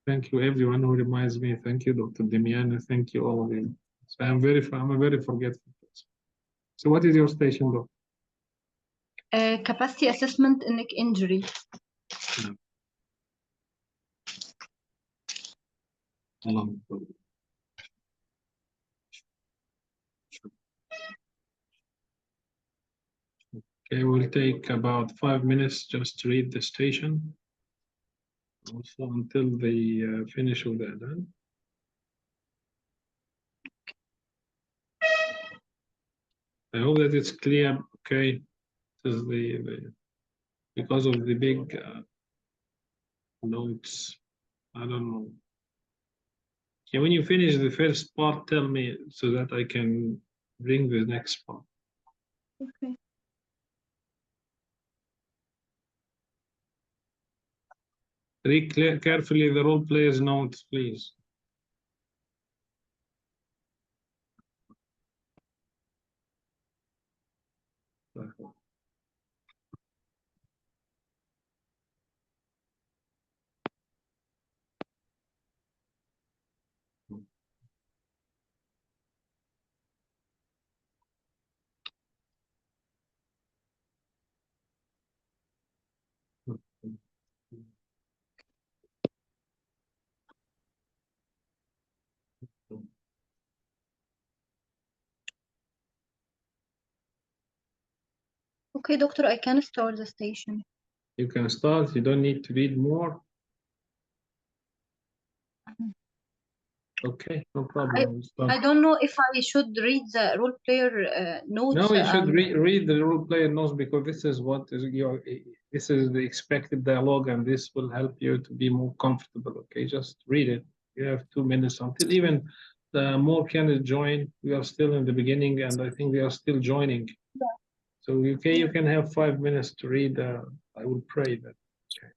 Thank you, everyone who reminds me. Thank you, Dr. Demian. Thank you, all of you. So I'm a very forgetful person. So what is your station, Doctor? Capacity assessment and neck injury. Long. Okay, we'll take about 5 minutes just to read the station. Also until the finish of the adhan. I hope that it's clear. Okay, this is the because of the big notes. I don't know. Okay, when you finish the first part, tell me so that I can bring the next part. Okay. Read carefully the role player's notes, please. Okay, doctor, I can start the station. You can start. You don't need to read more. Okay, no problem. I don't know if I should read the role player notes. No, you should read the role player notes because this is what is your this is the expected dialogue, and this will help you to be more comfortable. Okay, just read it. You have 2 minutes until even the more candidates join. We are still in the beginning, and I think they are still joining. Yeah. So okay, you can have 5 minutes to read. I will pray that. Okay.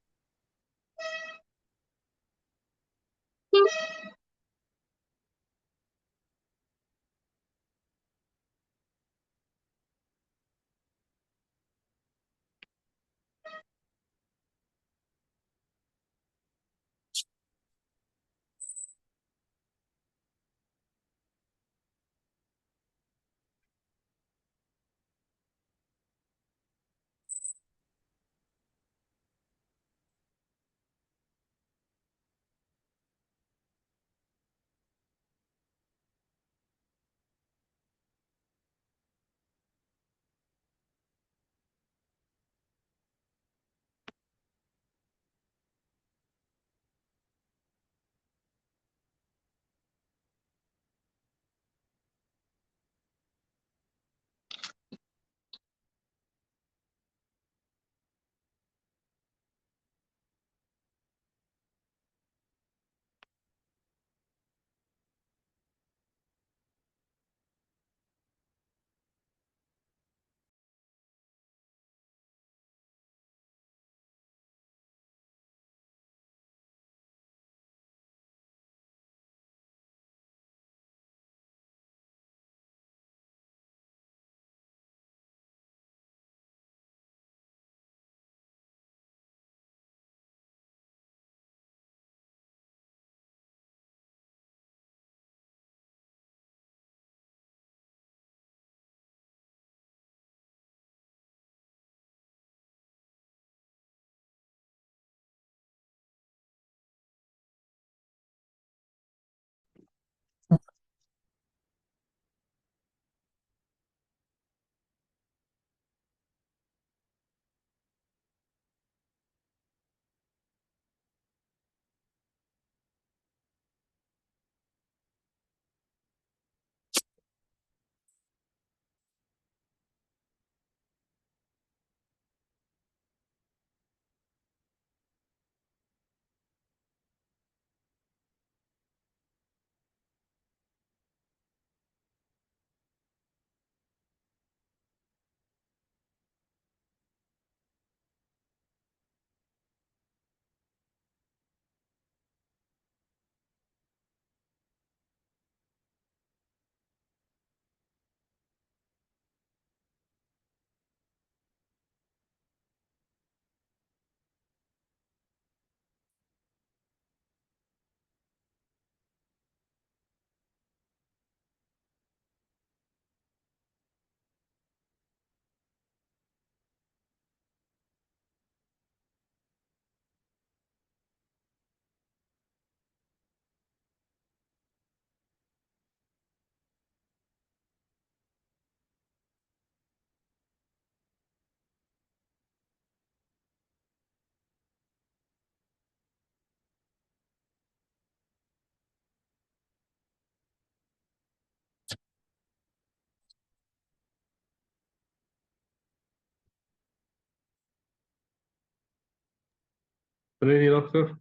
Ready, doctor?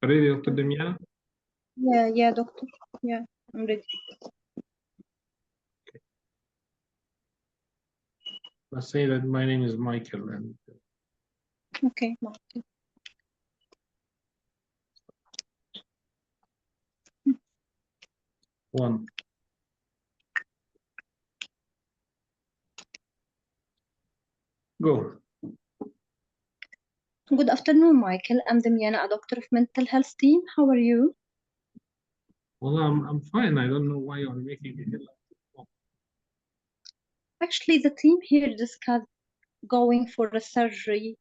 Ready, Dr. Damiana? Yeah, doctor. Yeah, I'm ready. Let's say that my name is Michael and Okay, Michael. one. Go. Good afternoon, Michael. I'm Damiana, a doctor of mental health team. How are you? Well, I'm fine. I don't know why you're making it like this. Actually, the team here discussed going for a surgery,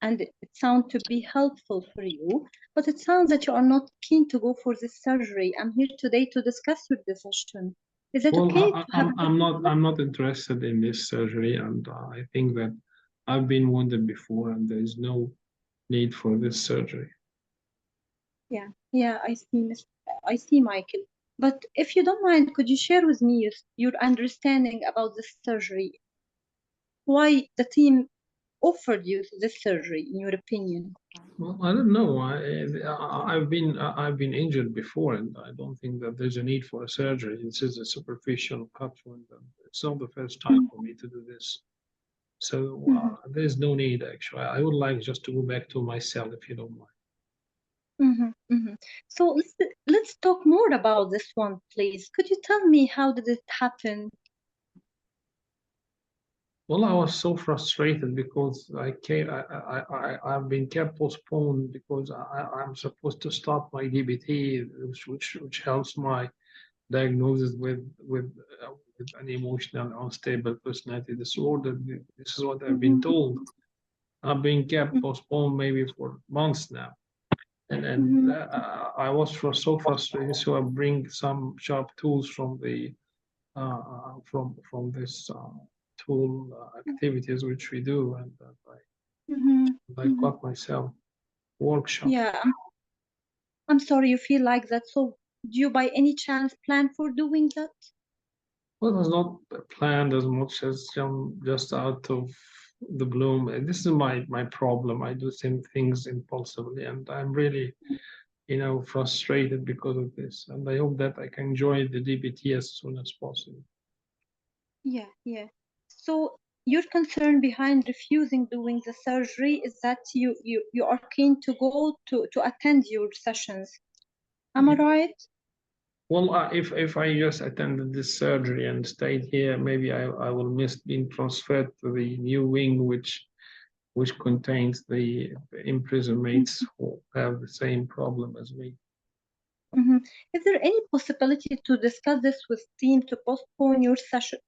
and it sounds to be helpful for you, but it sounds that you are not keen to go for this surgery. I'm here today to discuss your decision. Is it Well, okay to have I'm not interested in this surgery, and I think that I've been wounded before, and there is no need for this surgery. Yeah, I see, Michael. But if you don't mind, could you share with me your understanding about this surgery? Why the team offered you this surgery, in your opinion? Well, I don't know. I've been injured before, and I don't think that there's a need for a surgery. This is a superficial cut wound, and it's not the first time for me to do this. So there's no need, actually. I would like just to go back to my cell, if you don't mind. So let's talk more about this one, please. Could you tell me how did it happen? Well, I was so frustrated because I've been kept postponed because I'm supposed to start my DBT, which helps my diagnosis with an emotional unstable personality disorder. This is what I've been told. I've been kept postponed maybe for months now, and I was so frustrated. So I bring some sharp tools from the from this tool activities which we do, and I got myself workshop. Yeah, I'm sorry you feel like that. So do you by any chance plan for doing that? Well, it was not planned as much as just out of the bloom. And this is my problem. I do some things impulsively, and I'm really, frustrated because of this. And I hope that I can join the DBT as soon as possible. Yeah. So your concern behind refusing doing the surgery is that you are keen to go to attend your sessions. Am I right? Well, if I just attended this surgery and stayed here, maybe I will miss being transferred to the new wing, which contains the imprisoned mates who have the same problem as me. Is there any possibility to discuss this with team to postpone your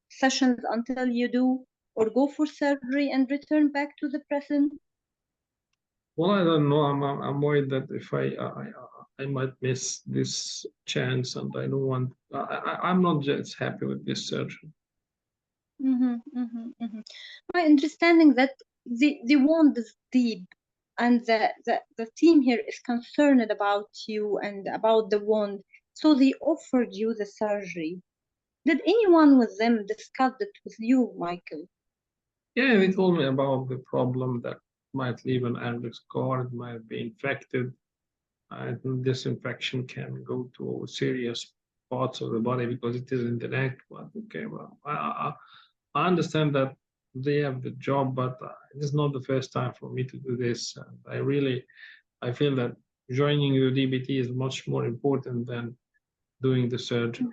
sessions until you do, or go for surgery and return back to the present? Well, I don't know. I'm worried that if I might miss this chance, and I don't want. I'm not just happy with this surgery. My understanding that the wound is deep, and the team here is concerned about you and about the wound, so they offered you the surgery. Did anyone with them discuss it with you, Michael? Yeah, they told me about the problem that might leave an angry scar, it might be infected, and this infection can go to serious parts of the body because it is in the neck. But okay, well, I understand that they have the job, but it is not the first time for me to do this. And I feel that joining the DBT is much more important than doing the surgery.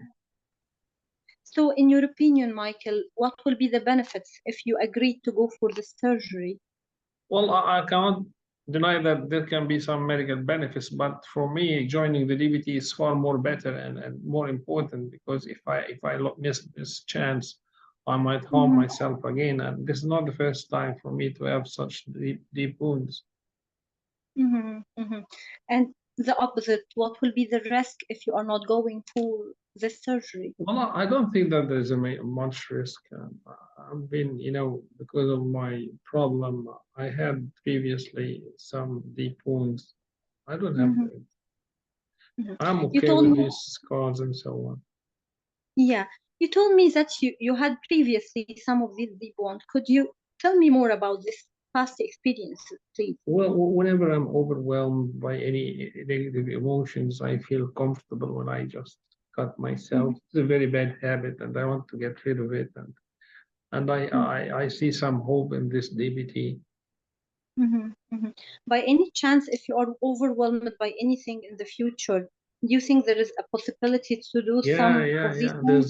So, in your opinion, Michael, what will be the benefits if you agreed to go for the surgery? Well, I can't deny that there can be some medical benefits, but for me, joining the DBT is far more better and more important because if I miss this chance, I might harm myself again. And this is not the first time for me to have such deep wounds. And the opposite, what will be the risk if you are not going for the surgery? Well, I don't think that there's much risk. I've been, because of my problem, I had previously some deep wounds. I don't have, I'm You okay told with me, these scars and so on. yeah, you told me that you had previously some of these deep wounds. Could you tell me more about this past experiences, please. Well, whenever I'm overwhelmed by any negative emotions, I feel comfortable when I just cut myself. It's a very bad habit, and I want to get rid of it. And I see some hope in this DBT. By any chance, if you are overwhelmed by anything in the future, do you think there is a possibility to do some of these things?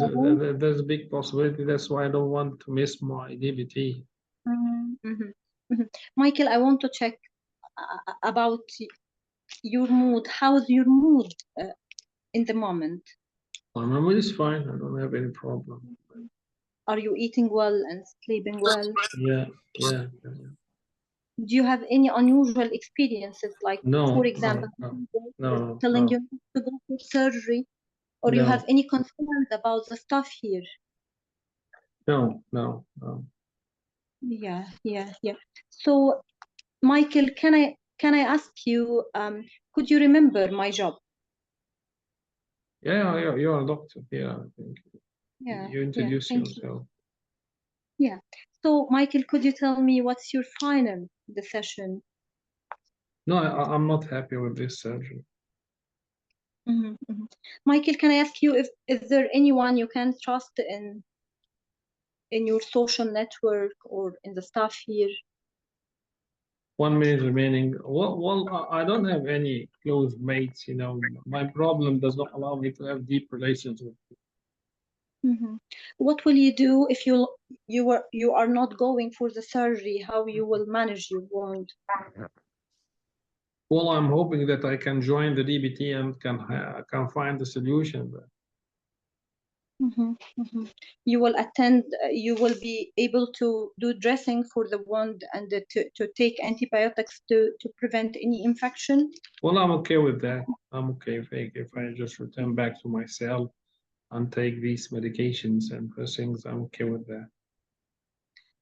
There's a big possibility. That's why I don't want to miss my DBT. Michael, I want to check about your mood. How's your mood in the moment? My mood is fine. I don't have any problem. Are you eating well and sleeping well? Yeah. Do you have any unusual experiences, like, No, for example, no, telling you to go for surgery, or you have any concerns about the stuff here? No. Yeah. So, Michael, can I ask you, could you remember my job? Yeah, you're a doctor here, I think. Yeah. You introduce yourself. Yeah. So, Michael, could you tell me what's your final decision? No, I'm not happy with this surgery. Michael, can I ask you, if is there anyone you can trust in your social network or in the staff here? 1 minute remaining. Well, I don't have any close mates. My problem does not allow me to have deep relations with people. What will you do if you are not going for the surgery? How you will manage your wound? Well, I'm hoping that I can join the DBT and can find a solution there. You will attend. You will be able to do dressing for the wound and to take antibiotics to prevent any infection. Well, I'm okay with that. I'm okay if I just return back to my cell and take these medications and things. I'm okay with that.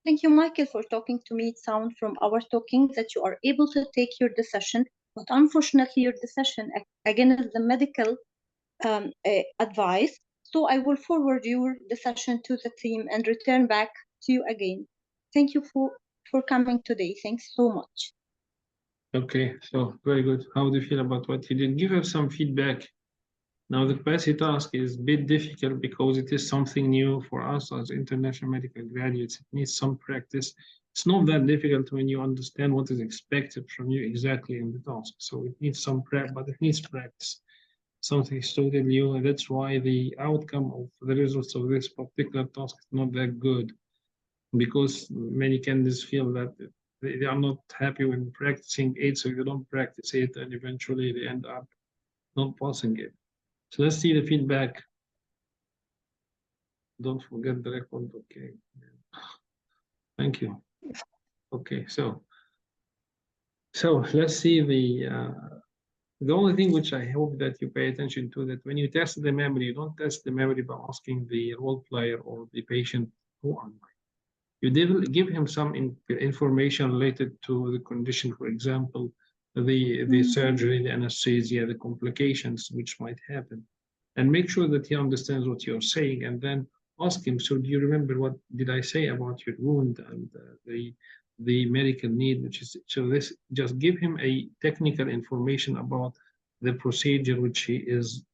Thank you, Michael, for talking to me. It sounds from our talking that you are able to take your decision, but unfortunately, your decision against the medical advice. So I will forward your decision to the team and return back to you again. Thank you for coming today. Thanks so much. Okay, so very good. How do you feel about what you did? Give us some feedback. Now, the capacity task is a bit difficult because it is something new for us as international medical graduates. It needs some practice. It's not that difficult when you understand what is expected from you exactly in the task. So it needs some prep, but it needs practice. Something is totally new, and that's why the outcome of the results of this particular task is not that good, because many candidates feel that they are not happy when practicing it, so they don't practice it, and eventually they end up not passing it. So let's see the feedback. Don't forget the record. Okay. Thank you. Okay, so let's see the only thing which I hope that you pay attention to, that when you test the memory, you don't test the memory by asking the role player or the patient, who am I? You give him some information related to the condition, for example, the surgery, the anesthesia, the complications which might happen, and make sure that he understands what you're saying, and then ask him, so do you remember what did I say about your wound and the medical need, which is, so this, just give him a technical information about the procedure which he is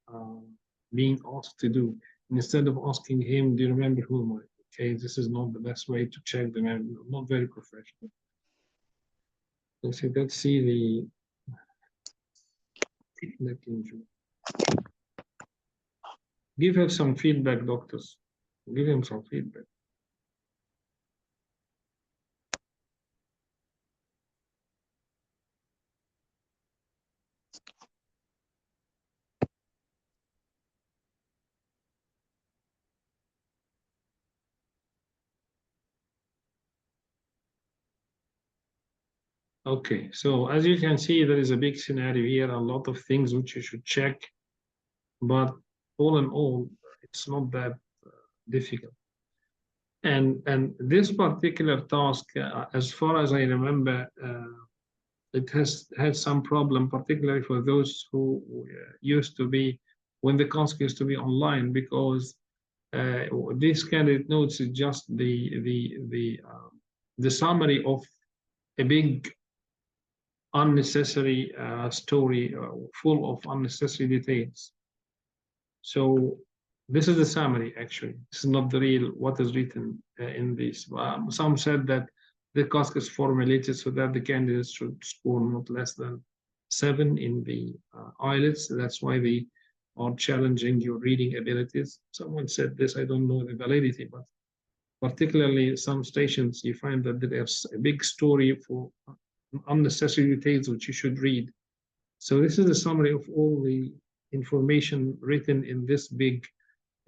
being asked to do, instead of asking him, do you remember who am I? Okay, this is not the best way to check the memory, not very professional. Let's see the neck injury. Give him some feedback, doctors. Give him some feedback. Okay, so as you can see, there is a big scenario here, a lot of things which you should check, but all in all, it's not that difficult. And this particular task, as far as I remember, it has had some problem, particularly for those who used to be, when the task used to be online, because this candidate notes is just the summary of a big unnecessary story full of unnecessary details. So this is the summary, actually. This is not the real what is written in this. Some said that the task is formulated so that the candidates should score not less than 7 in the IELTS. That's why they are challenging your reading abilities. Someone said this, I don't know the validity, but particularly some stations, you find that there's a big story for unnecessary details which you should read. So this is a summary of all the information written in this big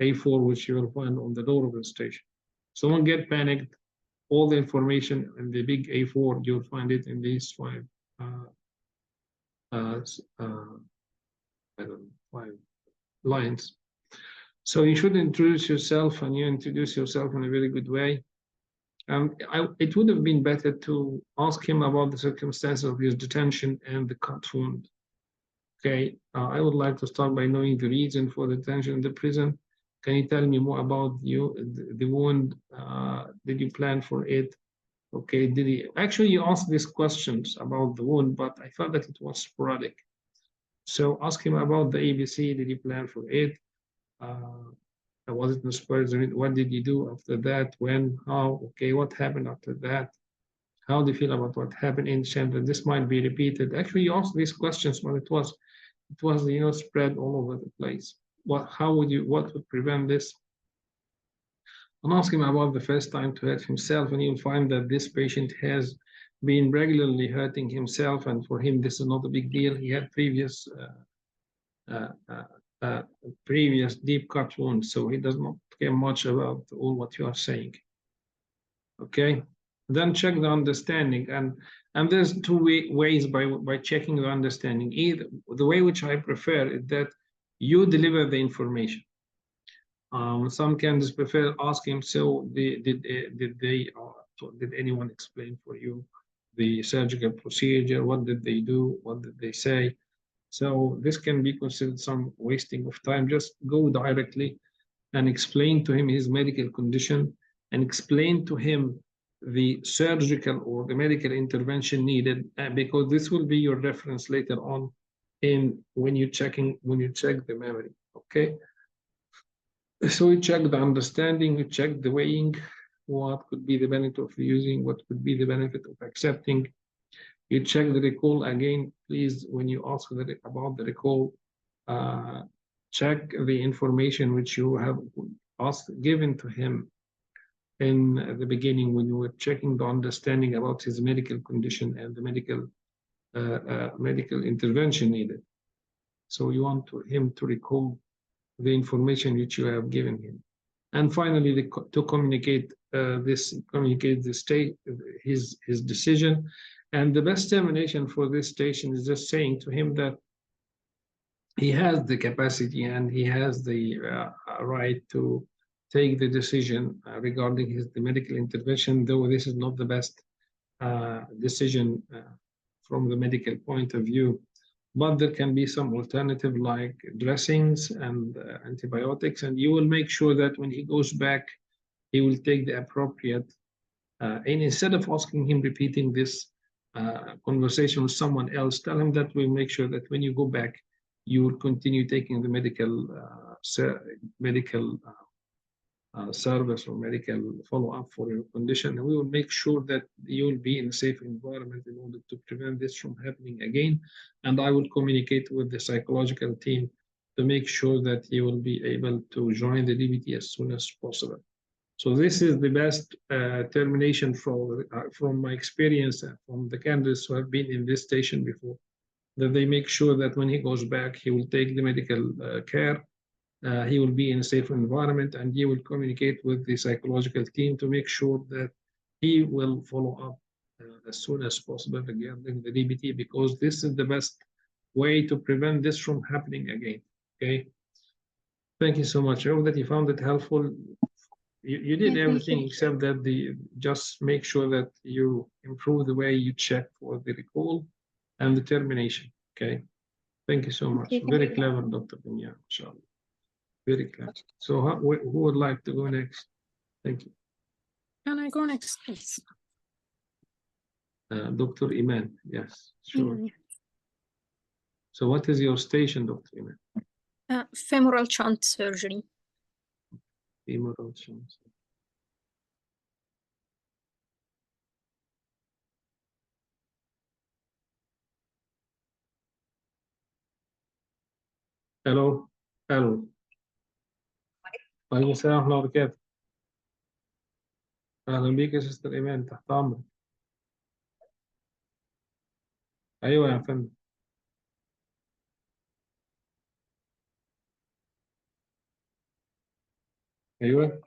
A4, which you will find on the door of the station. So don't get panicked. All the information in the big A4, you'll find it in these 5 lines. So you should introduce yourself, and you introduce yourself in a very good way. It would have been better to ask him about the circumstances of his detention and the cut wound. Okay, I would like to start by knowing the reason for the detention in the prison. Can you tell me more about the wound? Did you plan for it? Okay, did he actually, you asked these questions about the wound, but I thought that it was sporadic. So ask him about the ABC. Did you plan for it? Was it inspired? What did you do after that? When? How? Okay, what happened after that? How do you feel about what happened in Chandler? This might be repeated. Actually, you asked these questions, but it was spread all over the place. What would prevent this? And ask him about the first time to hurt himself, and you'll find that this patient has been regularly hurting himself, and for him this is not a big deal. He had previous deep cut wounds, so he does not care much about all what you are saying. Okay, then check the understanding, and there's 2 ways by checking the understanding. Either the way which I prefer is that you deliver the information. Some candidates prefer asking, so did anyone explain for you the surgical procedure? What did they do? What did they say? So this can be considered some wasting of time. Just go directly and explain to him his medical condition, and explain to him the surgical or the medical intervention needed, because this will be your reference later on when you check the memory. Okay. So we check the understanding, we check the weighing, what could be the benefit of using, what could be the benefit of accepting. You check the recall again, please, when you ask about the recall, check the information which you have given to him in the beginning when you were checking the understanding about his medical condition and the medical intervention needed. So you want him to recall the information which you have given him. And finally, to communicate his decision. And the best termination for this station is just saying to him that he has the capacity and he has the right to take the decision regarding the medical intervention, though this is not the best decision from the medical point of view. But there can be some alternative like dressings and antibiotics, and you will make sure that when he goes back, he will take the appropriate, and instead of asking him repeating this conversation with someone else, tell him that we'll make sure that when you go back, you will continue taking the medical service or medical follow-up for your condition, and we will make sure that you will be in a safe environment in order to prevent this from happening again. And I will communicate with the psychological team to make sure that you will be able to join the DBT as soon as possible. So this is the best termination from my experience from the candidates who have been in this station before, that they make sure that when he goes back, he will take the medical care. He will be in a safe environment, and he will communicate with the psychological team to make sure that he will follow up as soon as possible regarding the DBT, because this is the best way to prevent this from happening again. Okay. Thank you so much. I hope that you found it helpful. You did everything except that just make sure that you improve the way you check for the recall and the termination. Okay. Thank you so much. Very clever, Dr. Binyam, inshallah. Very clear. So who would like to go next? Thank you. Can I go next, please? Dr. Iman, yes, sure. So what is your station, Dr. Iman? Femoral shunt surgery. Femoral shunt. Hello. Hello. وعليكم السلام ورحمة الله وبركاته. أهلا بيك يا سيستر إيمان، تحت أمرك. أيوه يا فندم. أيوه.